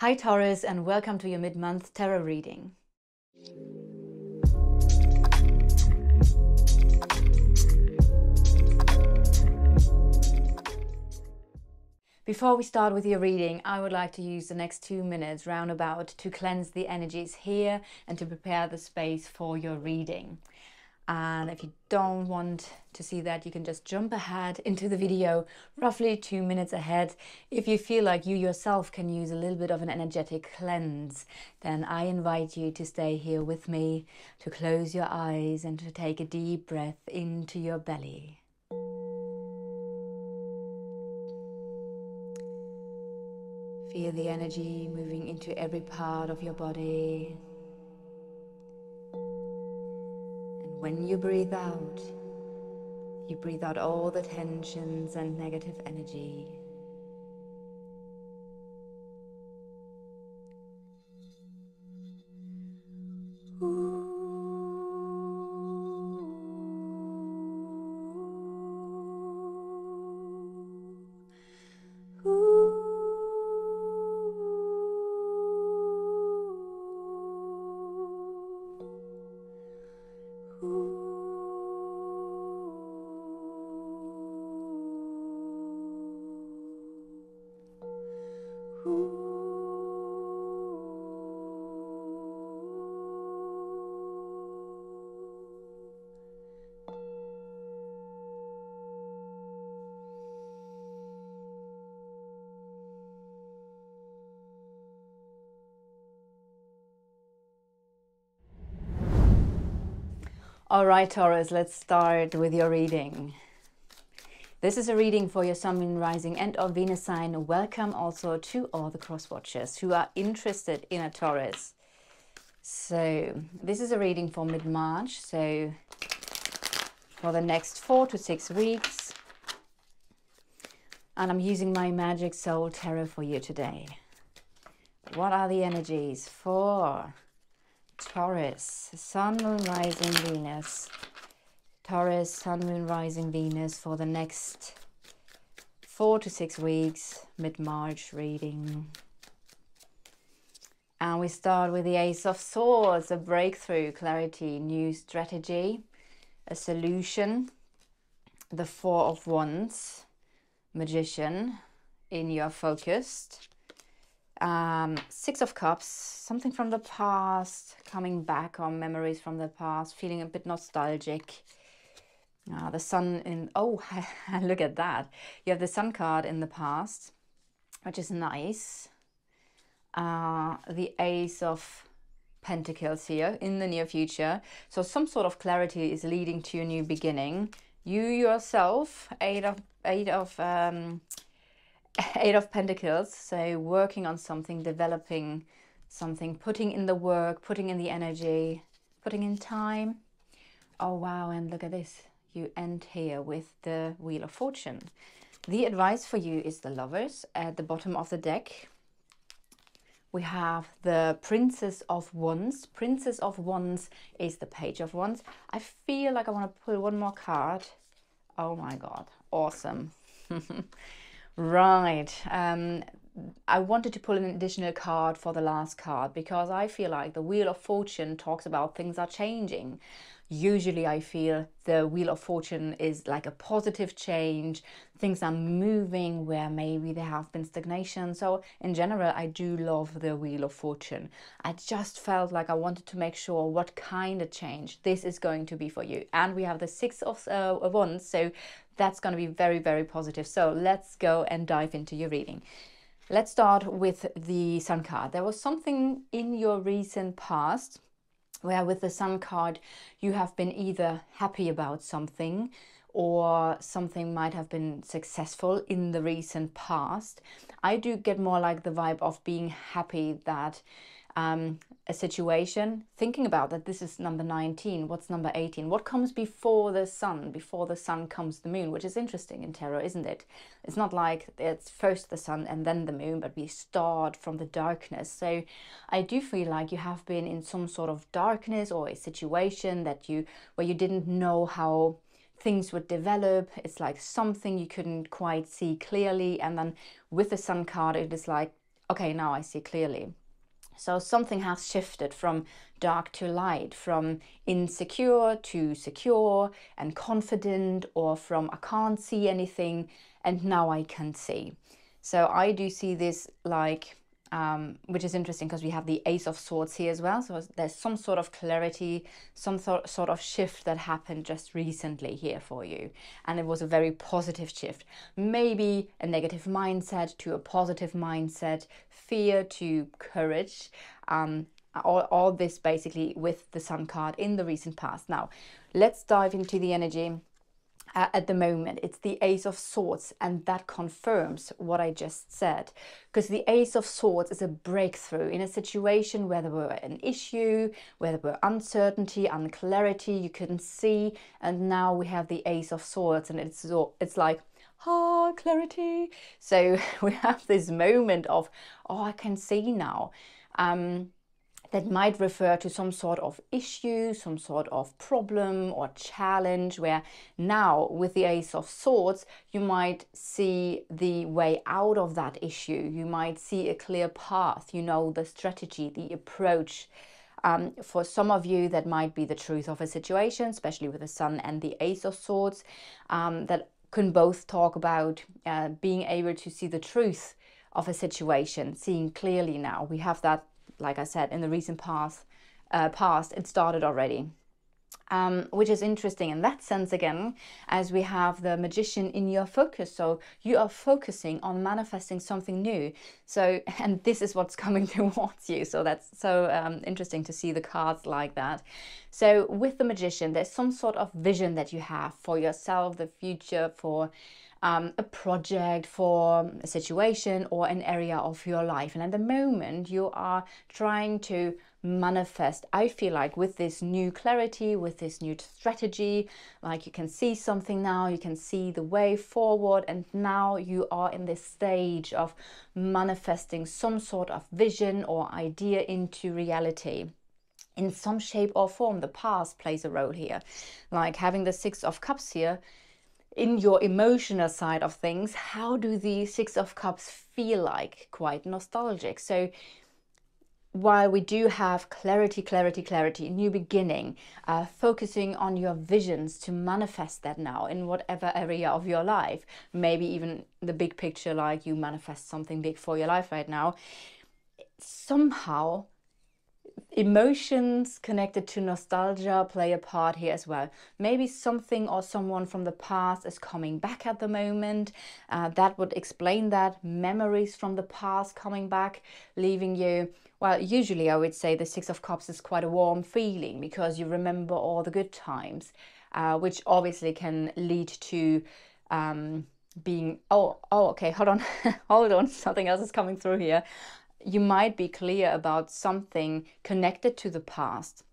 Hi Taurus, and welcome to your mid-month tarot reading. Before we start with your reading, I would like to use the next 2 minutes roundabout to cleanse the energies here and to prepare the space for your reading. And if you don't want to see that, you can just jump ahead into the video roughly 2 minutes ahead. If you feel like you yourself can use a little bit of an energetic cleanse, then I invite you to stay here with me, to close your eyes and to take a deep breath into your belly. Feel the energy moving into every part of your body. When you breathe out all the tensions and negative energy. All right, Taurus, let's start with your reading. This is a reading for your Sun, Moon, Rising and or Venus sign. Welcome also to all the cross watchers who are interested in a Taurus. So this is a reading for mid-March, so for the next 4 to 6 weeks. And I'm using my Magic Soul Tarot for you today. What are the energies for Taurus, Sun, Moon, Rising, Venus? Taurus, Sun, Moon, Rising, Venus for the next 4 to 6 weeks, mid-March reading. And we start with the Ace of Swords, a breakthrough, clarity, new strategy, a solution. The Four of Wands, Magician, in your focused. Six of Cups, something from the past, coming back, or memories from the past, feeling a bit nostalgic. The Sun in, oh, look at that. You have the Sun card in the past, which is nice. The Ace of Pentacles here in the near future. So some sort of clarity is leading to a new beginning. You yourself, Eight of Pentacles, so working on something, developing something, putting in the work, putting in the energy, putting in time. Oh wow, and look at this. You end here with the Wheel of Fortune. The advice for you is the Lovers at the bottom of the deck. We have the Princess of Wands. Princess of Wands is the Page of Wands. I feel like I want to pull one more card. Oh my God, awesome. Right, I wanted to pull an additional card for the last card because I feel like the Wheel of Fortune talks about things are changing. Usually I feel the Wheel of Fortune is like a positive change. Things are moving where maybe there have been stagnation. So in general, I do love the Wheel of Fortune. I just felt like I wanted to make sure what kind of change this is going to be for you. And we have the Six of Wands, so that's going to be very, very positive. So let's go and dive into your reading. Let's start with the Sun card. There was something in your recent past where with the Sun card, you have been either happy about something or something might have been successful in the recent past. I do get more like the vibe of being happy that a situation, thinking about that this is number 19, what's number 18? What comes before the Sun? Before the Sun comes the Moon, which is interesting in tarot, isn't it? It's not like it's first the Sun and then the Moon, but we start from the darkness. So I do feel like you have been in some sort of darkness or a situation that where you didn't know how things would develop. It's like something you couldn't quite see clearly, and then with the Sun card it is like, okay, now I see clearly. So something has shifted from dark to light, from insecure to secure and confident, or from I can't see anything and now I can see. So I do see this like, which is interesting because we have the Ace of Swords here as well. So there's some sort of clarity, some sort of shift that happened just recently here for you. And it was a very positive shift. Maybe a negative mindset to a positive mindset, fear to courage. All this basically with the Sun card in the recent past. Now, let's dive into the energy. At the moment, it's the Ace of Swords, and that confirms what I just said, because the Ace of Swords is a breakthrough in a situation where there were an issue, where there were uncertainty, unclarity, you couldn't see, and now we have the Ace of Swords, and it's like, ah, clarity. So we have this moment of, oh, I can see now. That might refer to some sort of issue, some sort of problem or challenge, where now with the Ace of Swords, you might see the way out of that issue. You might see a clear path, you know, the strategy, the approach. For some of you, that might be the truth of a situation, especially with the Sun and the Ace of Swords, that can both talk about being able to see the truth of a situation, seeing clearly now. We have that, like I said, in the recent past, it started already. Which is interesting in that sense again, as we have the Magician in your focus. So you are focusing on manifesting something new. So, and this is what's coming towards you. So that's so interesting to see the cards like that. So with the Magician, there's some sort of vision that you have for yourself, the future, for a project, for a situation or an area of your life. And at the moment you are trying to manifest, I feel like, with this new clarity, with this new strategy, like you can see something now, you can see the way forward, and now you are in this stage of manifesting some sort of vision or idea into reality. In some shape or form, the past plays a role here, like having the Six of Cups here. In your emotional side of things, how do the Six of Cups feel like? Quite nostalgic. So while we do have clarity, new beginning, focusing on your visions to manifest that now in whatever area of your life, maybe even the big picture, like you manifest something big for your life right now, somehow emotions connected to nostalgia play a part here as well. Maybe something or someone from the past is coming back at the moment. That would explain that. Memories from the past coming back, leaving you. Well, usually I would say the Six of Cups is quite a warm feeling because you remember all the good times, which obviously can lead to being, okay, hold on, hold on, something else is coming through here. You might be clear about something connected to the past.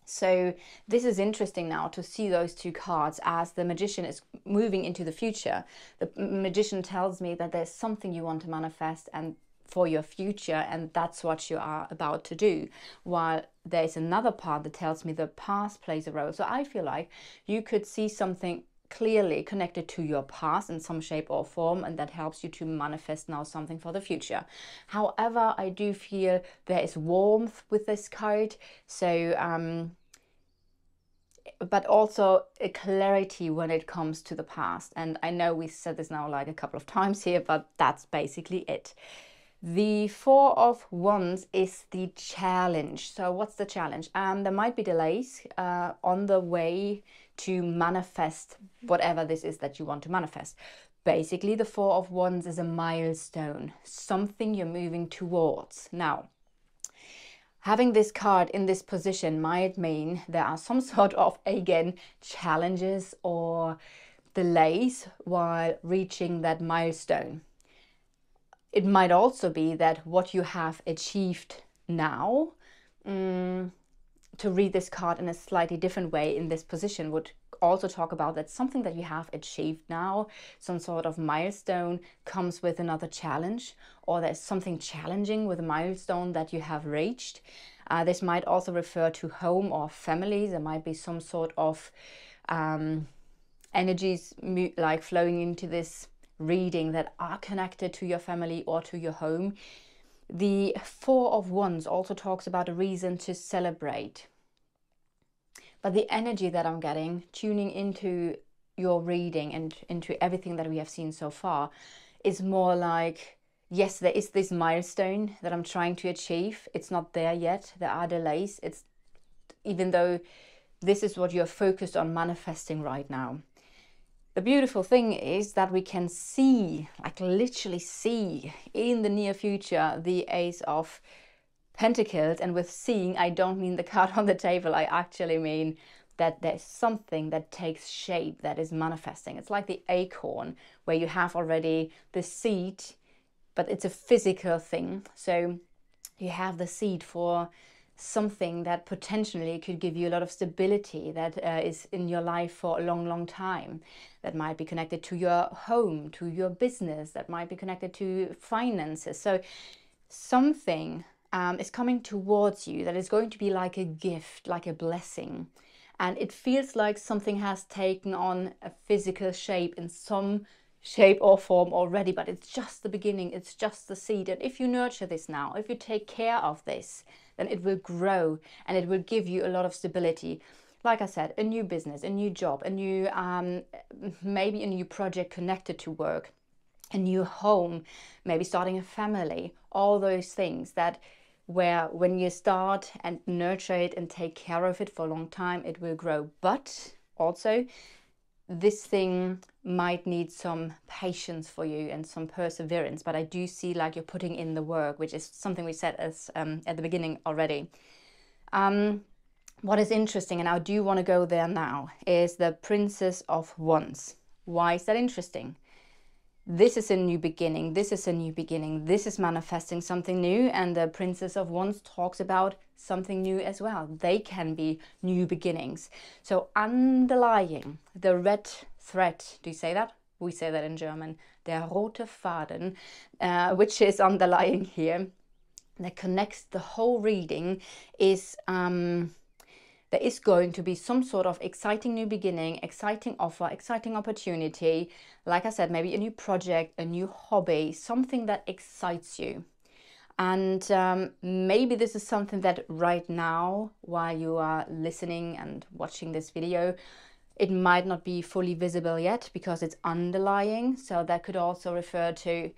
So this is interesting now to see those two cards as the Magician is moving into the future. The Magician tells me that there's something you want to manifest and for your future, and that's what you are about to do. While there's another part that tells me the past plays a role. So I feel like you could see something clearly connected to your past in some shape or form, and that helps you to manifest now something for the future. However, I do feel there is warmth with this card, so but also a clarity when it comes to the past. And I know we said this now like a couple of times here, but that's basically it. The Four of Wands is the challenge. So what's the challenge? There might be delays on the way to manifest whatever this is that you want to manifest. Basically, the Four of Wands is a milestone, something you're moving towards. Now, having this card in this position might mean there are some sort of, again, challenges or delays while reaching that milestone. It might also be that what you have achieved now, to read this card in a slightly different way in this position would also talk about that something that you have achieved now, some sort of milestone, comes with another challenge, or there's something challenging with a milestone that you have reached. This might also refer to home or family. There might be some sort of energies like flowing into this reading that are connected to your family or to your home. The Four of Wands also talks about a reason to celebrate. But the energy that I'm getting, tuning into your reading and into everything that we have seen so far, is more like, yes, there is this milestone that I'm trying to achieve. It's not there yet. There are delays. It's even though this is what you're focused on manifesting right now. The beautiful thing is that we can see, like literally see in the near future, the Ace of Pentacles. And with seeing, I don't mean the card on the table. I actually mean that there's something that takes shape, that is manifesting. It's like the acorn, where you have already the seed, but it's a physical thing. So you have the seed for something that potentially could give you a lot of stability, that is in your life for a long, long time. That might be connected to your home, to your business, that might be connected to finances. So something is coming towards you that is going to be like a gift, like a blessing. And it feels like something has taken on a physical shape in some shape or form already, but it's just the beginning, it's just the seed. And if you nurture this now, if you take care of this, then it will grow and it will give you a lot of stability. Like I said, a new business, a new job, a new, maybe a new project connected to work, a new home, maybe starting a family, all those things that where when you start and nurture it and take care of it for a long time, it will grow. But also this thing might need some patience for you and some perseverance. But I do see like you're putting in the work, which is something we said as at the beginning already. What is interesting, and I do want to go there now, is the Princess of Wands. Why is that interesting? This is a new beginning. This is a new beginning. This is manifesting something new. And the Princess of Wands talks about something new as well. They can be new beginnings. So underlying the red thread, do you say that? We say that in German. Der rote Faden, which is underlying here, that connects the whole reading, is there is going to be some sort of exciting new beginning, exciting offer, exciting opportunity. Like I said, maybe a new project, a new hobby, something that excites you. And maybe this is something that right now, while you are listening and watching this video, it might not be fully visible yet because it's underlying. So that could also refer to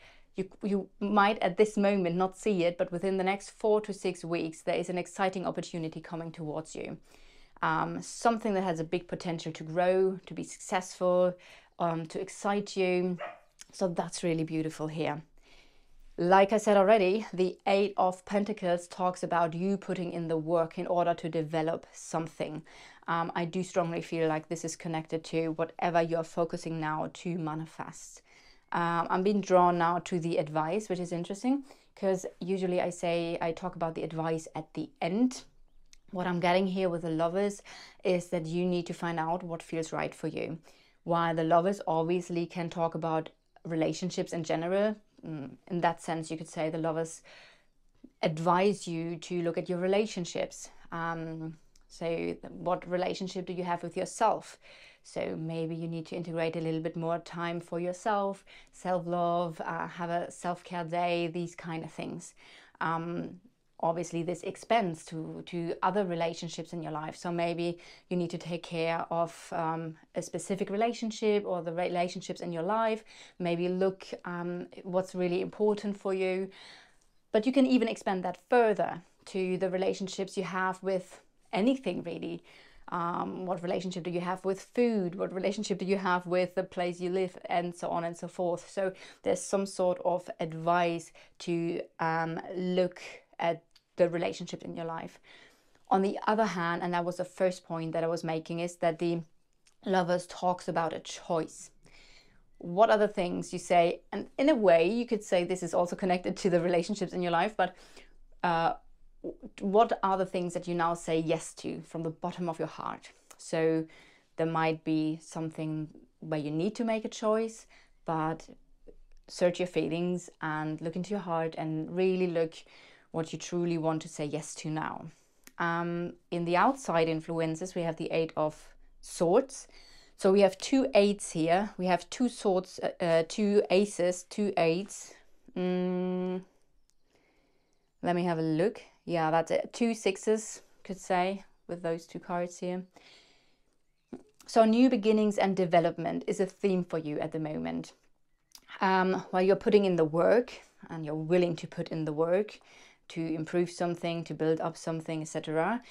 you might at this moment not see it, but within the next 4 to 6 weeks, there is an exciting opportunity coming towards you. Something that has a big potential to grow, to be successful, to excite you. So that's really beautiful here. Like I said already, the Eight of Pentacles talks about you putting in the work in order to develop something. I do strongly feel like this is connected to whatever you're focusing now to manifest. I'm being drawn now to the advice, which is interesting because usually I talk about the advice at the end. What I'm getting here with the Lovers is that you need to find out what feels right for you. While the Lovers obviously can talk about relationships in general, in that sense, you could say the Lovers advise you to look at your relationships. So what relationship do you have with yourself? So maybe you need to integrate a little bit more time for yourself, self-love, have a self-care day, these kind of things. Obviously this expands to other relationships in your life. So maybe you need to take care of a specific relationship or the relationships in your life. Maybe look what's really important for you. But you can even expand that further to the relationships you have with anything really. What relationship do you have with food? What relationship do you have with the place you live, and so on and so forth. So there's some sort of advice to look at the relationship in your life. On the other hand, and that was the first point that I was making, is that the Lovers talks about a choice. What are the things you say? And in a way, you could say this is also connected to the relationships in your life, but what are the things that you now say yes to from the bottom of your heart? So there might be something where you need to make a choice, but search your feelings and look into your heart and really look what you truly want to say yes to now. In the outside influences, we have the Eight of Swords. So we have two eights here. We have two swords, two aces, two eights. Let me have a look. Yeah, that's it. 2 6s, could say, with those 2 cards here. So new beginnings and development is a theme for you at the moment. While you're putting in the work, and you're willing to put in the work to improve something, to build up something, etc.,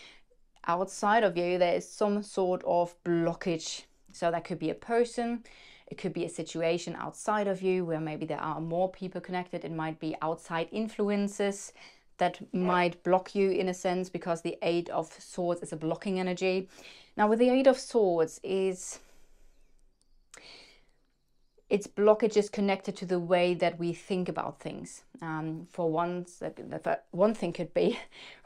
outside of you there is some sort of blockage. So that could be a person, it could be a situation outside of you where maybe there are more people connected. It might be outside influences that might block you in a sense, because the 8 of Swords is a blocking energy. Now with the 8 of Swords it's blockages connected to the way that we think about things. For once, one thing could be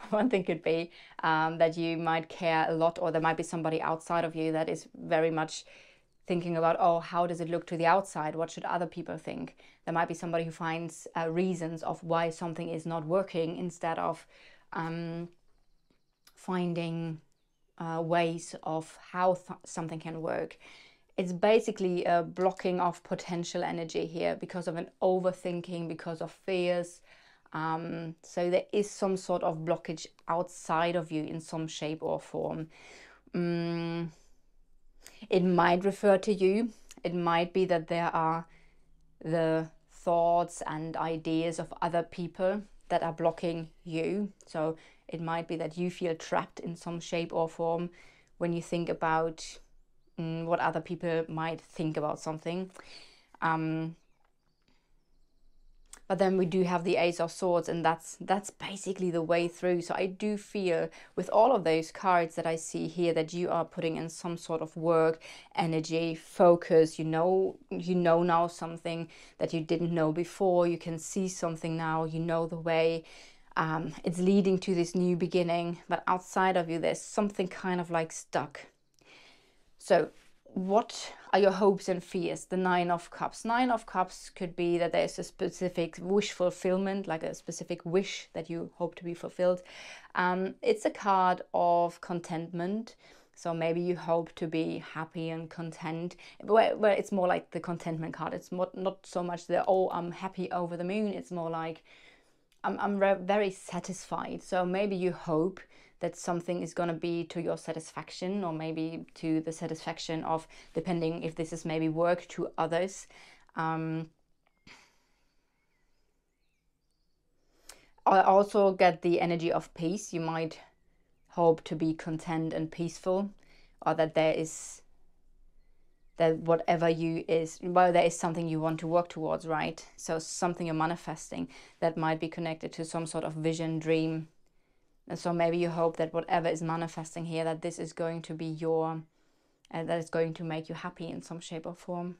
that you might care a lot, or there might be somebody outside of you that is very much thinking about, oh, how does it look to the outside? What should other people think? There might be somebody who finds reasons of why something is not working, instead of finding ways of how something can work. It's basically a blocking of potential energy here because of an overthinking, because of fears. So there is some sort of blockage outside of you in some shape or form. It might refer to you. It might be that there are the thoughts and ideas of other people that are blocking you. So it might be that you feel trapped in some shape or form when you think about what other people might think about something. But then we do have the Ace of Swords, and that's basically the way through. So I do feel with all of those cards that I see here that you are putting in some sort of work, energy, focus. You know now something that you didn't know before. You can see something now, you know the way. It's leading to this new beginning, but outside of you there's something kind of like stuck. So what are your hopes and fears? The 9 of Cups. 9 of Cups could be that there's a specific wish fulfillment, like a specific wish that you hope to be fulfilled. It's a card of contentment. So maybe you hope to be happy and content. Where it's more like the contentment card. It's not so much the, oh, I'm happy over the moon. It's more like I'm very satisfied. So maybe you hope that something is going to be to your satisfaction, or maybe to the satisfaction of, depending if this is maybe work, to others. I also get the energy of peace. You might hope to be content and peaceful, or that there is, that whatever you is, well, there is something you want to work towards, right? So something you're manifesting that might be connected to some sort of vision, dream. And so maybe you hope that whatever is manifesting here, that this is going to be your, that it's going to make you happy in some shape or form.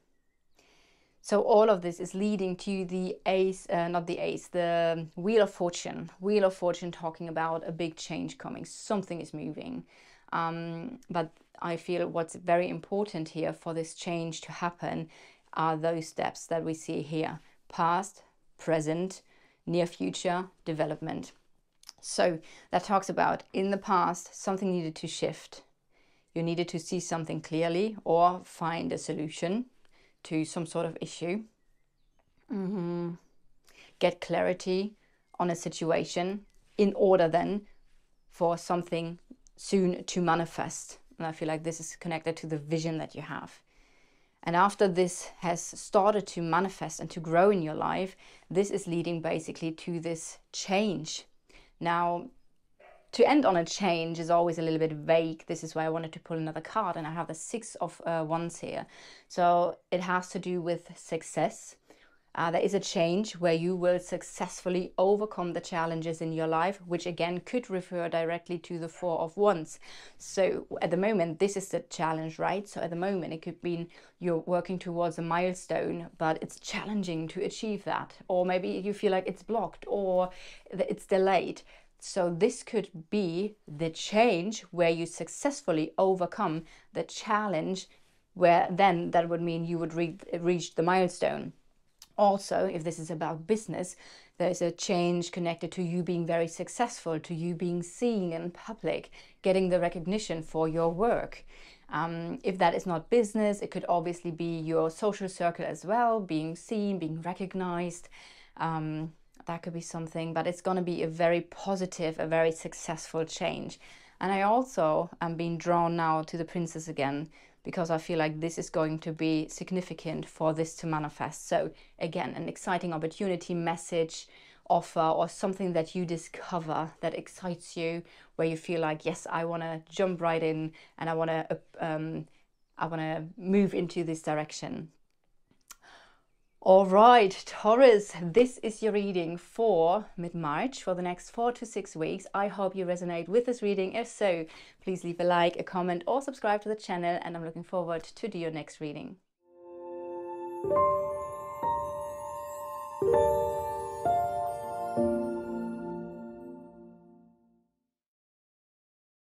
So all of this is leading to the Ace, not the Ace, the Wheel of Fortune. Wheel of Fortune talking about a big change coming. Something is moving. But I feel what's very important here for this change to happen are those steps that we see here. Past, present, near future, development. So that talks about, in the past, something needed to shift. You needed to see something clearly or find a solution to some sort of issue. Get clarity on a situation in order then for something soon to manifest. And I feel like this is connected to the vision that you have. And after this has started to manifest and to grow in your life, this is leading basically to this change. Now, to end on a change is always a little bit vague. This is why I wanted to pull another card, and I have the 6 of Wands here. So it has to do with success. There is a change where you will successfully overcome the challenges in your life, which again could refer directly to the 4 of Wands. So at the moment, this is the challenge, right? So at the moment, it could mean you're working towards a milestone, but it's challenging to achieve that. Or maybe you feel like it's blocked or it's delayed. So this could be the change where you successfully overcome the challenge, where then that would mean you would reach the milestone. Also, if this is about business, there's a change connected to you being very successful, to you being seen in public, getting the recognition for your work. If that is not business, it could obviously be your social circle as well, being seen, being recognized. That could be something, but it's going to be a very positive, a very successful change. And I also am being drawn now to the Princess again, because I feel like this is going to be significant for this to manifest. So again, an exciting opportunity, message, offer, or something that you discover that excites you, where you feel like, yes, I want to jump right in and I want to move into this direction. All right, Taurus, this is your reading for mid-March, for the next 4 to 6 weeks. I hope you resonate with this reading. If so, please leave a like, a comment, or subscribe to the channel, and I'm looking forward to do your next reading.